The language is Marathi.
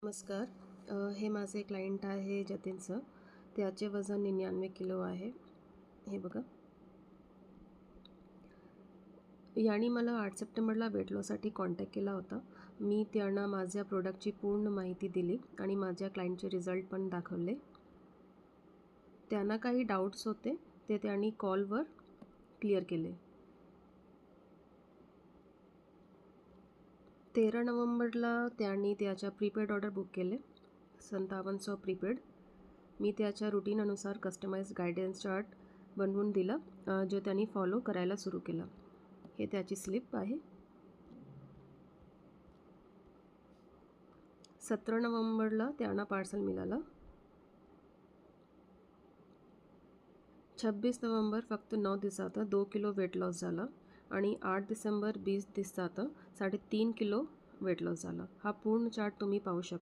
नमस्कार. हे माझे क्लायंट आहे जतीन सर. त्याचे वजन 99 किलो आहे. हे बघा. याने मला 8 सप्टेंबरला वेट लॉससाठी कॉन्टॅक्ट केला होता. मी त्यांना माझ्या प्रोडक्टची पूर्ण माहिती दिली आणि माझ्या क्लायंटचे रिझल्ट पण दाखवले. त्यांना काही डाऊट्स होते ते त्यांनी कॉलवर क्लिअर केले. 13 नोव्हेंबरला त्यांनी त्याच्या प्रीपेड ऑर्डर बुक केले. 5700 प्रीपेड. मी त्याच्या रुटीननुसार कस्टमाइज गायडन्स चार्ट बनवून दिला, जो त्यांनी फॉलो करायला सुरू केला. हे त्याची स्लिप आहे. 17 नोव्हेंबरला त्यांना पार्सल मिळालं. 26 नोव्हेंबर फक्त 9 दिवसात 2 किलो वेट लॉस झाला आणि 8 डिसेंबर 20 दिवसात 3.5 किलो वेट लॉस झाला. हा पूर्ण चार्ट तुम्ही पाहू शकता.